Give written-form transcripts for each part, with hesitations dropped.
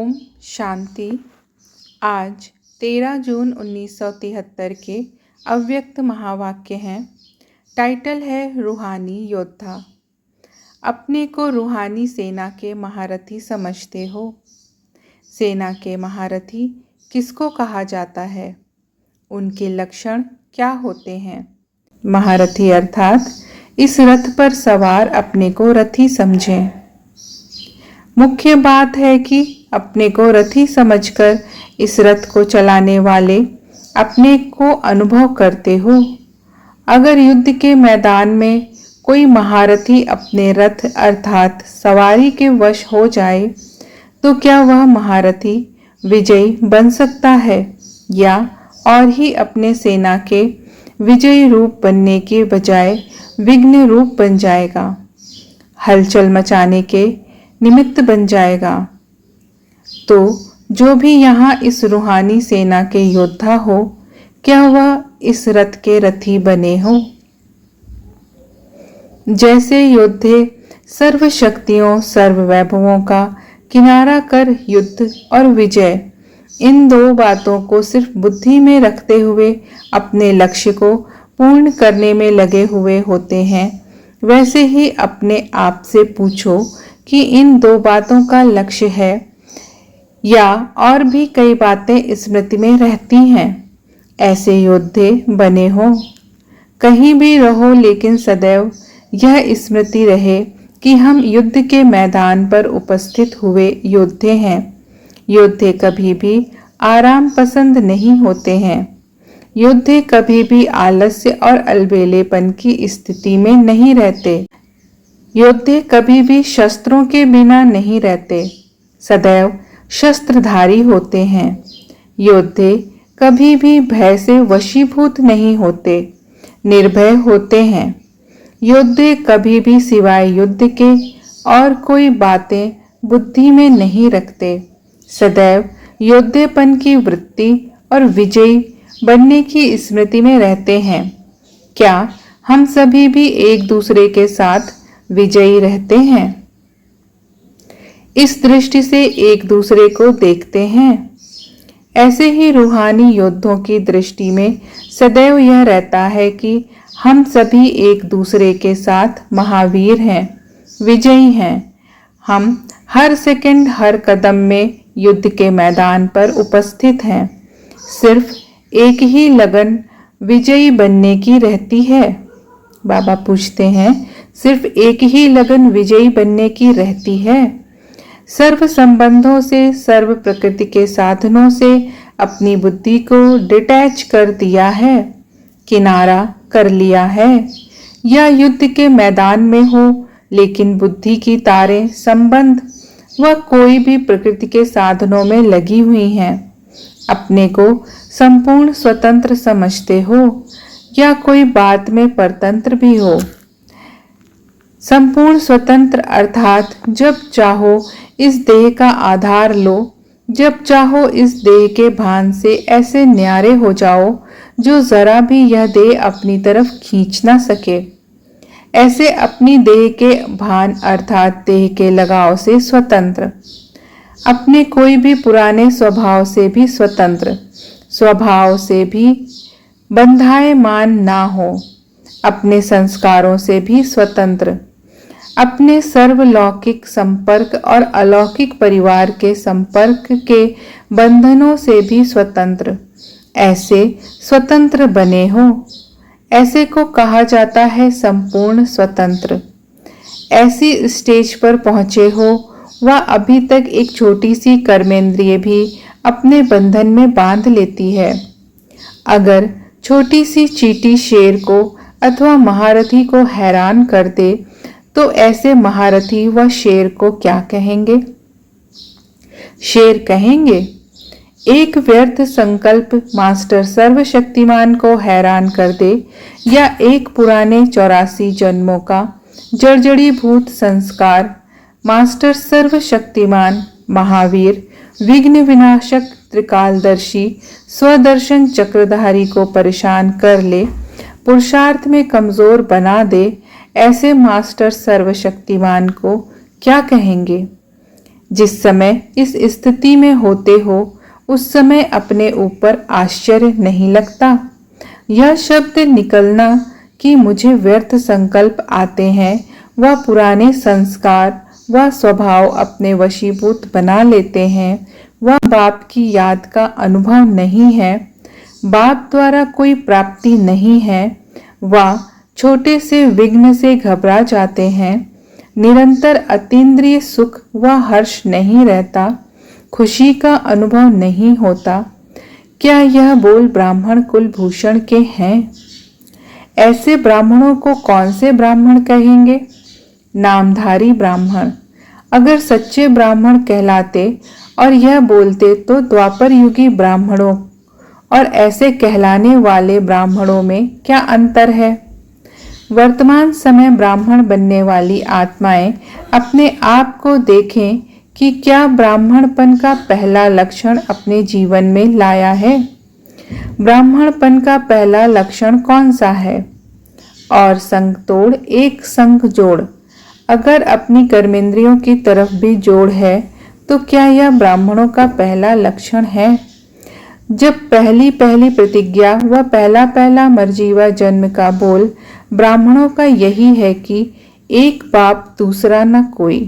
ओम शांति। आज 13 जून 1973 के अव्यक्त महावाक्य हैं। टाइटल है रूहानी योद्धा। अपने को रूहानी सेना के महारथी समझते हो? सेना के महारथी किसको कहा जाता है? उनके लक्षण क्या होते हैं? महारथी अर्थात इस रथ पर सवार अपने को रथी समझें। मुख्य बात है कि अपने को रथी समझकर इस रथ को चलाने वाले अपने को अनुभव करते हो। अगर युद्ध के मैदान में कोई महारथी अपने रथ अर्थात सवारी के वश हो जाए तो क्या वह महारथी विजयी बन सकता है या और ही अपने सेना के विजयी रूप बनने के बजाय विघ्न रूप बन जाएगा, हलचल मचाने के निमित्त बन जाएगा। तो जो भी यहाँ इस रूहानी सेना के योद्धा हो, क्या वह इस रथ के रथी बने हो? जैसे योद्धे सर्व शक्तियों सर्व वैभवों का किनारा कर युद्ध और विजय इन दो बातों को सिर्फ बुद्धि में रखते हुए अपने लक्ष्य को पूर्ण करने में लगे हुए होते हैं, वैसे ही अपने आप से पूछो कि इन दो बातों का लक्ष्य है या और भी कई बातें स्मृति में रहती हैं। ऐसे योद्धे बने हो। कहीं भी रहो लेकिन सदैव यह स्मृति रहे कि हम युद्ध के मैदान पर उपस्थित हुए योद्धे हैं। योद्धे कभी भी आराम पसंद नहीं होते हैं। योद्धे कभी भी आलस्य और अलबेलेपन की स्थिति में नहीं रहते। योद्धे कभी भी शस्त्रों के बिना नहीं रहते, सदैव शस्त्रधारी होते हैं। योद्धे कभी भी भय से वशीभूत नहीं होते, निर्भय होते हैं। योद्धे कभी भी सिवाय युद्ध के और कोई बातें बुद्धि में नहीं रखते, सदैव योद्धेपन की वृत्ति और विजयी बनने की स्मृति में रहते हैं। क्या हम सभी भी एक दूसरे के साथ विजयी रहते हैं? इस दृष्टि से एक दूसरे को देखते हैं। ऐसे ही रूहानी योद्धों की दृष्टि में सदैव यह रहता है कि हम सभी एक दूसरे के साथ महावीर हैं, विजयी हैं। हम हर सेकंड हर कदम में युद्ध के मैदान पर उपस्थित हैं। सिर्फ एक ही लगन विजयी बनने की रहती है। बाबा पूछते हैं, सिर्फ एक ही लगन विजयी बनने की रहती है? सर्व संबंधों से सर्व प्रकृति के साधनों से अपनी बुद्धि को डिटैच कर दिया है, किनारा कर लिया है, या युद्ध के मैदान में हो लेकिन बुद्धि की तारें संबंध व कोई भी प्रकृति के साधनों में लगी हुई हैं। अपने को संपूर्ण स्वतंत्र समझते हो या कोई बात में परतंत्र भी हो? संपूर्ण स्वतंत्र अर्थात जब चाहो इस देह का आधार लो, जब चाहो इस देह के भान से ऐसे न्यारे हो जाओ जो जरा भी यह देह अपनी तरफ खींच ना सके। ऐसे अपनी देह के भान अर्थात देह के लगाव से स्वतंत्र, अपने कोई भी पुराने स्वभाव से भी स्वतंत्र, स्वभाव से भी बंधायमान ना हो, अपने संस्कारों से भी स्वतंत्र, अपने सर्वलौकिक संपर्क और अलौकिक परिवार के संपर्क के बंधनों से भी स्वतंत्र। ऐसे स्वतंत्र बने हो। ऐसे को कहा जाता है संपूर्ण स्वतंत्र। ऐसी स्टेज पर पहुँचे हो वह अभी तक एक छोटी सी कर्मेंद्रिय भी अपने बंधन में बांध लेती है। अगर छोटी सी चींटी शेर को अथवा महारथी को हैरान कर दे तो ऐसे महारथी व शेर को क्या कहेंगे? शेर कहेंगे, एक व्यर्थ संकल्प मास्टर सर्वशक्तिमान को हैरान कर दे या एक पुराने 84 जन्मों का जर्जरीभूत संस्कार मास्टर सर्वशक्तिमान महावीर विघ्न विनाशक त्रिकालदर्शी स्वदर्शन चक्रधारी को परेशान कर ले, पुरुषार्थ में कमजोर बना दे, ऐसे मास्टर सर्वशक्तिमान को क्या कहेंगे? जिस समय इस स्थिति में होते हो उस समय अपने ऊपर आश्चर्य नहीं लगता। यह शब्द निकलना कि मुझे व्यर्थ संकल्प आते हैं, वह पुराने संस्कार व स्वभाव अपने वशीभूत बना लेते हैं, वह बाप की याद का अनुभव नहीं है, बाप द्वारा कोई प्राप्ति नहीं है, वह छोटे से विघ्न से घबरा जाते हैं, निरंतर अतीन्द्रिय सुख व हर्ष नहीं रहता, खुशी का अनुभव नहीं होता। क्या यह बोल ब्राह्मण कुलभूषण के हैं? ऐसे ब्राह्मणों को कौन से ब्राह्मण कहेंगे? नामधारी ब्राह्मण। अगर सच्चे ब्राह्मण कहलाते और यह बोलते तो द्वापर युगी ब्राह्मणों और ऐसे कहलाने वाले ब्राह्मणों में क्या अंतर है? वर्तमान समय ब्राह्मण बनने वाली आत्माएं अपने आप को देखें कि क्या ब्राह्मणपन का पहला लक्षण अपने जीवन में लाया है। ब्राह्मणपन का पहला लक्षण कौन सा है? और संग तोड़ एक संग जोड़। अगर अपनी कर्मेंद्रियों की तरफ भी जोड़ है तो क्या यह ब्राह्मणों का पहला लक्षण है? जब पहली पहली प्रतिज्ञा व पहला पहला मरजीवा जन्म का बोल ब्राह्मणों का यही है कि एक बाप दूसरा न कोई,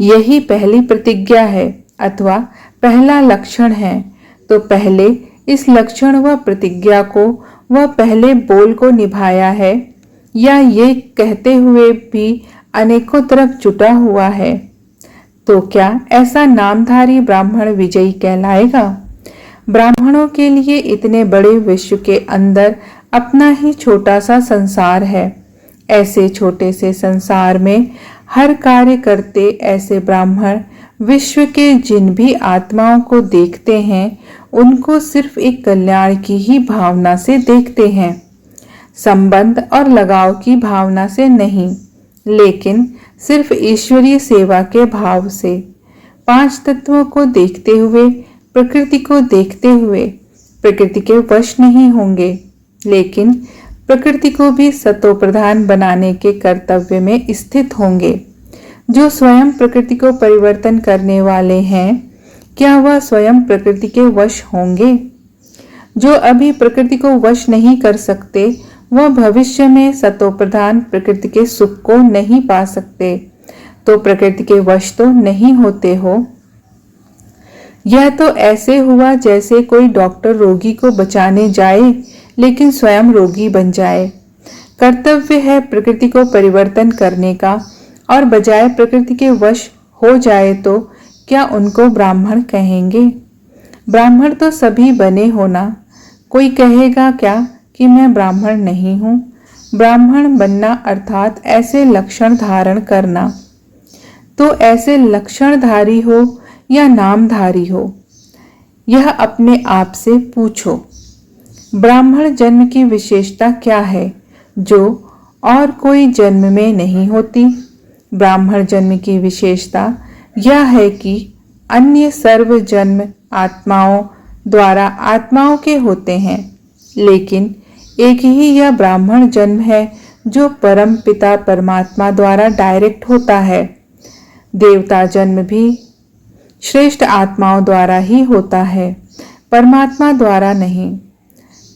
यही पहली प्रतिज्ञा है अथवा पहला लक्षण है, तो पहले इस लक्षण व प्रतिज्ञा को वह पहले बोल को निभाया है या ये कहते हुए भी अनेकों तरफ जुटा हुआ है, तो क्या ऐसा नामधारी ब्राह्मण विजयी कहलाएगा? ब्राह्मणों के लिए इतने बड़े विश्व के अंदर अपना ही छोटा सा संसार है। ऐसे छोटे से संसार में हर कार्य करते ऐसे ब्राह्मण विश्व के जिन भी आत्माओं को देखते हैं उनको सिर्फ एक कल्याण की ही भावना से देखते हैं, संबंध और लगाव की भावना से नहीं, लेकिन सिर्फ ईश्वरीय सेवा के भाव से। पांच तत्वों को देखते हुए, प्रकृति को देखते हुए प्रकृति के वश नहीं होंगे, लेकिन प्रकृति को भी सतोप्रधान बनाने के कर्तव्य में स्थित होंगे। जो स्वयं प्रकृति को परिवर्तन करने वाले हैं, क्या वह स्वयं प्रकृति के वश होंगे? जो अभी प्रकृति को वश नहीं कर सकते वह भविष्य में सतोप्रधान प्रकृति के सुख को नहीं पा सकते, तो प्रकृति के वश तो नहीं होते हो। यह तो ऐसे हुआ जैसे कोई डॉक्टर रोगी को बचाने जाए लेकिन स्वयं रोगी बन जाए। कर्तव्य है प्रकृति को परिवर्तन करने का और बजाय प्रकृति के वश हो जाए तो क्या उनको ब्राह्मण कहेंगे? ब्राह्मण तो सभी बने होना। कोई कहेगा क्या कि मैं ब्राह्मण नहीं हूँ? ब्राह्मण बनना अर्थात ऐसे लक्षण धारण करना। तो ऐसे लक्षणधारी हो या नामधारी हो, यह अपने आप से पूछो। ब्राह्मण जन्म की विशेषता क्या है जो और कोई जन्म में नहीं होती? ब्राह्मण जन्म की विशेषता यह है कि अन्य सर्व जन्म आत्माओं द्वारा आत्माओं के होते हैं, लेकिन एक ही यह ब्राह्मण जन्म है जो परम पिता परमात्मा द्वारा डायरेक्ट होता है। देवता जन्म भी श्रेष्ठ आत्माओं द्वारा ही होता है, परमात्मा द्वारा नहीं।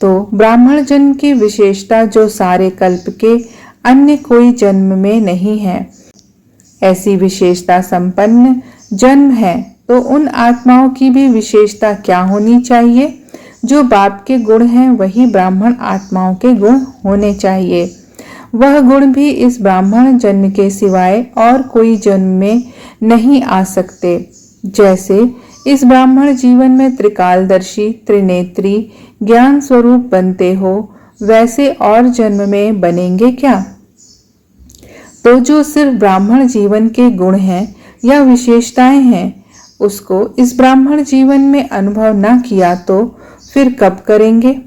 तो ब्राह्मण जन्म की विशेषता जो सारे कल्प के अन्य कोई जन्म में नहीं है, ऐसी विशेषता संपन्न जन्म है, तो उन आत्माओं की भी विशेषता क्या होनी चाहिए? जो बाप के गुण हैं वही ब्राह्मण आत्माओं के गुण होने चाहिए। वह गुण भी इस ब्राह्मण जन्म के सिवाय और कोई जन्म में नहीं आ सकते। जैसे इस ब्राह्मण जीवन में त्रिकालदर्शी त्रिनेत्री ज्ञान स्वरूप बनते हो, वैसे और जन्म में बनेंगे क्या? तो जो सिर्फ ब्राह्मण जीवन के गुण हैं या विशेषताएं हैं, उसको इस ब्राह्मण जीवन में अनुभव ना किया तो फिर कब करेंगे?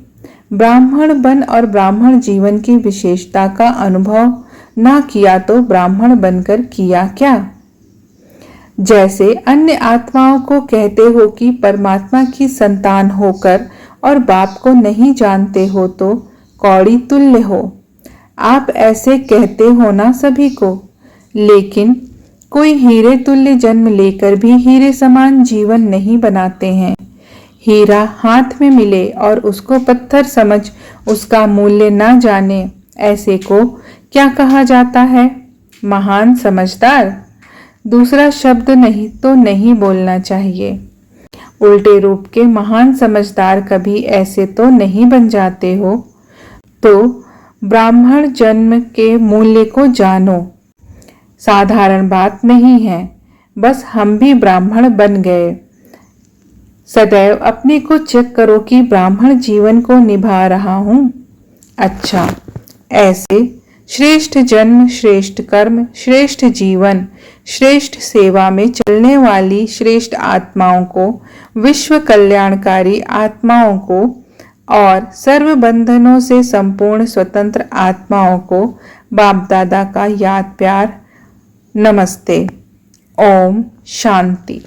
ब्राह्मण बन और ब्राह्मण जीवन की विशेषता का अनुभव ना किया तो ब्राह्मण बनकर किया क्या? जैसे अन्य आत्माओं को कहते हो कि परमात्मा की संतान होकर और बाप को नहीं जानते हो तो कौड़ी तुल्य हो। आप ऐसे कहते हो ना सभी को, लेकिन कोई हीरे तुल्य जन्म लेकर भी हीरे समान जीवन नहीं बनाते हैं। हीरा हाथ में मिले और उसको पत्थर समझ उसका मूल्य ना जाने, ऐसे को क्या कहा जाता है? महान समझदार। दूसरा शब्द नहीं तो नहीं बोलना चाहिए। उल्टे रूप के महान समझदार कभी ऐसे तो नहीं बन जाते हो। तो ब्राह्मण जन्म के मूल्य को जानो। साधारण बात नहीं है, बस हम भी ब्राह्मण बन गए। सदैव अपने को चेक करो कि ब्राह्मण जीवन को निभा रहा हूं। अच्छा, ऐसे श्रेष्ठ जन्म, श्रेष्ठ कर्म, श्रेष्ठ जीवन, श्रेष्ठ सेवा में चलने वाली श्रेष्ठ आत्माओं को, विश्व कल्याणकारी आत्माओं को और सर्व बंधनों से संपूर्ण स्वतंत्र आत्माओं को बाप दादा का याद प्यार नमस्ते। ओम शांति।